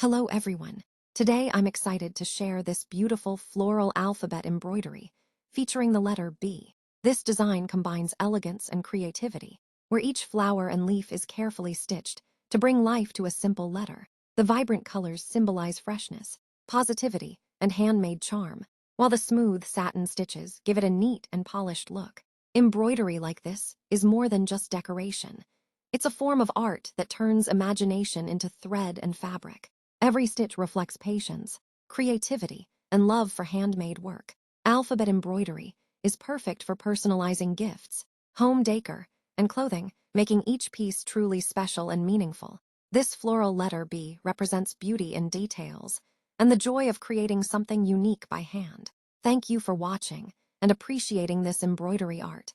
Hello everyone. Today I'm excited to share this beautiful floral alphabet embroidery featuring the letter B. This design combines elegance and creativity, where each flower and leaf is carefully stitched to bring life to a simple letter. The vibrant colors symbolize freshness, positivity, and handmade charm, while the smooth satin stitches give it a neat and polished look. Embroidery like this is more than just decoration. It's a form of art that turns imagination into thread and fabric. Every stitch reflects patience, creativity, and love for handmade work. Alphabet embroidery is perfect for personalizing gifts, home decor, and clothing, making each piece truly special and meaningful. This floral letter B represents beauty in details and the joy of creating something unique by hand. Thank you for watching and appreciating this embroidery art.